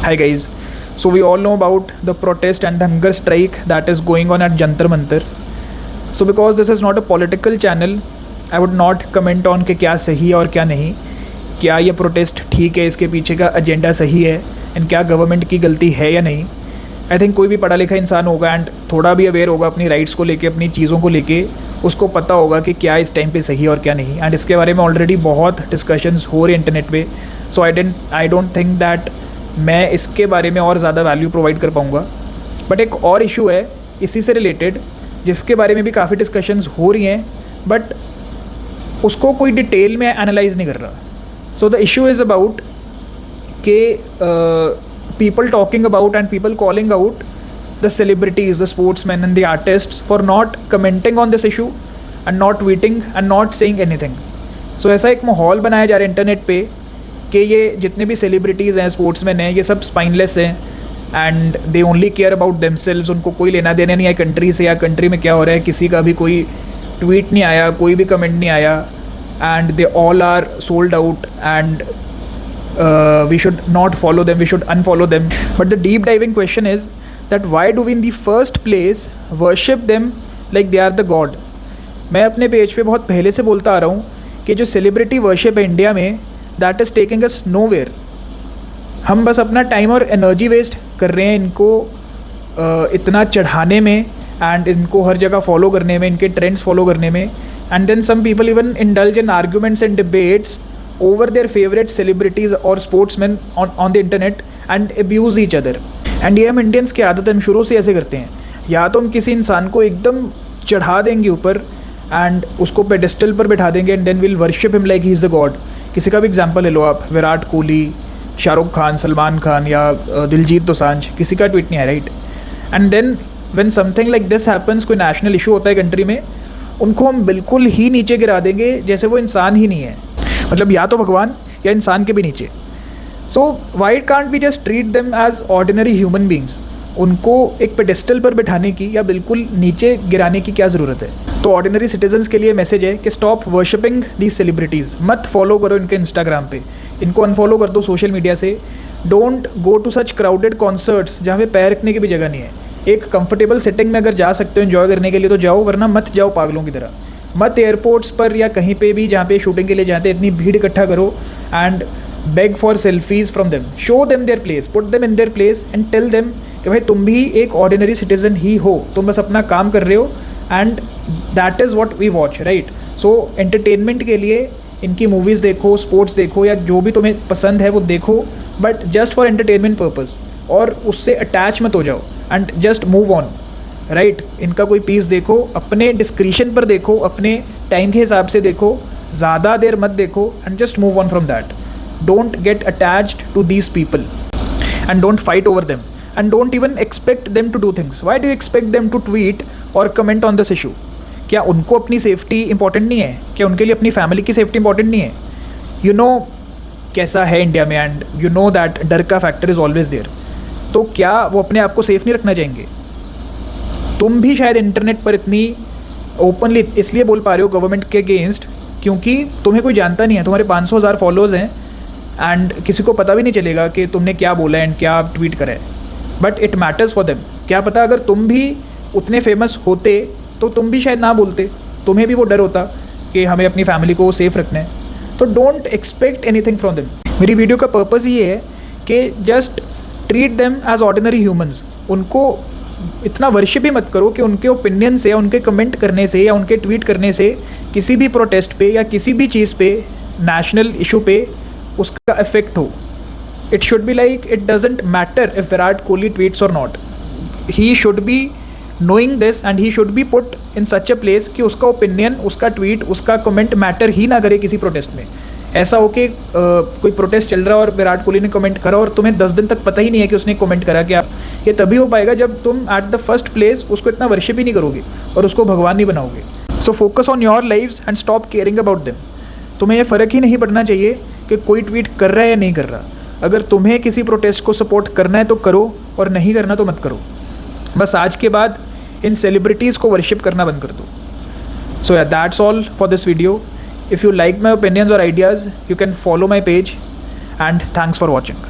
Hi guys. So we all know about the protest and the hunger strike that is going on at Jantar Mantar. So because this is not a political channel, I would not comment on कि क्या सही है और क्या नहीं, क्या ये protest ठीक है, इसके पीछे का एजेंडा सही है एंड क्या गवर्नमेंट की गलती है या नहीं. आई थिंक कोई भी पढ़ा लिखा इंसान होगा एंड थोड़ा भी अवेयर होगा अपनी राइट्स को लेके, अपनी चीज़ों को लेके, उसको पता होगा कि क्या इस टाइम पे सही है और क्या नहीं. एंड इसके बारे में ऑलरेडी बहुत डिस्कशंस हो रहे हैं इंटरनेट पे. सो आई डोंट थिंक दैट मैं इसके बारे में और ज़्यादा वैल्यू प्रोवाइड कर पाऊँगा. बट एक और इशू है इसी से रिलेटेड जिसके बारे में भी काफ़ी डिस्कशंस हो रही हैं, बट उसको कोई डिटेल में एनालाइज नहीं कर रहा. So the issue is about के people talking about and people calling out the celebrities, the sportsmen and the artists for not commenting on this issue and not tweeting and not saying anything. So ऐसा एक माहौल बनाया जा रहा है internet पे कि ये जितने भी सेलिब्रिटीज़ हैं, स्पोर्ट्समैन हैं, ये सब स्पाइनलेस हैं and they only care about themselves. उनको कोई लेना देना नहीं है कंट्री से या कंट्री में क्या हो रहा है. किसी का भी कोई ट्वीट नहीं आया, कोई भी कमेंट नहीं आया and they all are sold out and we should not follow them, we should unfollow them. But the deep diving question is that why do we in the first place worship them like they are the god. मैं अपने page पे बहुत पहले से बोलता आ रहा हूँ कि जो सेलिब्रिटी वर्शिप है इंडिया में, that is taking us nowhere. हम बस अपना टाइम और एनर्जी वेस्ट कर रहे हैं इनको इतना चढ़ाने में एंड इनको हर जगह फॉलो करने में, इनके ट्रेंड्स फॉलो करने में. And then some people even indulge in arguments and debates over their favorite celebrities or sportsmen on the internet and abuse each other. And ये हम इंडियंस की आदत है, हम शुरू से ऐसे करते हैं. या तो हम किसी इंसान को एकदम चढ़ा देंगे ऊपर एंड उसको पेडेस्टल पर बैठा देंगे and then will worship him like he is the god. किसी का भी एग्जांपल ले लो आप, विराट कोहली, शाहरुख खान, सलमान खान या दिलजीत दोसांझ, किसी का ट्वीट नहीं है, right. And then when something like this happens, कोई नेशनल इशू होता है कंट्री में, उनको हम बिल्कुल ही नीचे गिरा देंगे जैसे वो इंसान ही नहीं है. मतलब या तो भगवान या इंसान के भी नीचे. So why can't we just treat them as ordinary human beings. उनको एक पेडेस्टल पर बैठाने की या बिल्कुल नीचे गिराने की क्या ज़रूरत है. तो ऑर्डिनरी सिटीजन्स के लिए मैसेज है कि स्टॉप वर्शिपिंग दीज सेलिब्रिटीज़. मत फॉलो करो इनके इंस्टाग्राम पे, इनको अनफॉलो कर दो सोशल मीडिया से. Don't go to such crowded concerts जहाँ पे पैर रखने की भी जगह नहीं है. एक कंफर्टेबल सेटिंग में अगर जा सकते हो इन्जॉय करने के लिए तो जाओ, वरना मत जाओ पागलों की तरह. मत एयरपोर्ट्स पर या कहीं पे भी जहाँ पे शूटिंग के लिए जाते हैं इतनी भीड़ इकट्ठा करो and beg for selfies from them. Show them their place, put them in their place and tell them कि भाई तुम भी एक ऑर्डिनरी सिटीजन ही हो, तुम बस अपना काम कर रहे हो and that is what we watch, right. So entertainment के लिए इनकी मूवीज़ देखो, स्पोर्ट्स देखो या जो भी तुम्हें पसंद है वो देखो, but just for entertainment purpose. और उससे अटैच मत हो जाओ and just move on, right. इनका कोई पीस देखो, अपने डिस्क्रिशन पर देखो, अपने टाइम के हिसाब से देखो, ज़्यादा देर मत देखो and just move on from that. Don't get attached to these people and don't fight over them and don't even expect them to do things. Why do you expect them to tweet और comment on this issue. क्या उनको अपनी safety important नहीं है? क्या उनके लिए अपनी फैमिली की सेफ्टी इंपॉर्टेंट नहीं है? यू नो कैसा है इंडिया में एंड यू नो दैट डर का फैक्टर इज़ ऑलवेज देयर. तो क्या वो अपने आप को सेफ नहीं रखना चाहेंगे? तुम भी शायद इंटरनेट पर इतनी ओपनली इसलिए बोल पा रहे हो गवर्नमेंट के अगेंस्ट क्योंकि तुम्हें कोई जानता नहीं है. तुम्हारे 500,000 फॉलोअर्स हैं एंड किसी को पता भी नहीं चलेगा कि तुमने क्या बोला एंड क्या ट्वीट करा है. But it matters for them. क्या पता अगर तुम भी उतने फेमस होते तो तुम भी शायद ना बोलते, तुम्हें भी वो डर होता कि हमें अपनी फैमिली को सेफ रखना है. तो don't expect anything from them. मेरी वीडियो का पर्पज़ ये है कि just treat them as ordinary humans. उनको इतना वर्शिप भी मत करो कि उनके ओपिनियन से या उनके कमेंट करने से या उनके ट्वीट करने से किसी भी प्रोटेस्ट पे या किसी भी चीज़ पे, नेशनल इशू पे उसका इफेक्ट हो. It should be like it doesn't matter if Virat Kohli tweets और not. He should be knowing this and he should be put in such a place कि उसका ओपिनियन, उसका ट्वीट, उसका कमेंट मैटर ही ना करे किसी प्रोटेस्ट में. ऐसा हो कि कोई प्रोटेस्ट चल रहा है और विराट कोहली ने कमेंट करा और तुम्हें 10 दिन तक पता ही नहीं है कि उसने कमेंट करा क्या. ये तभी हो पाएगा जब तुम एट द फर्स्ट प्लेस उसको इतना वर्शिप ही नहीं करोगे और उसको भगवान नहीं बनाओगे. So focus on your lives and stop caring about them. तुम्हें ये फ़र्क ही नहीं पड़ना चाहिए कि कोई ट्वीट कर रहा है या नहीं कर रहा. अगर तुम्हें किसी प्रोटेस्ट को सपोर्ट करना है तो करो और नहीं करना तो मत करो. बस आज के बाद इन सेलिब्रिटीज़ को वर्शिप करना बंद कर दो. सो या that's all for this video. If you like my opinions or ideas, you can follow my page and thanks for watching.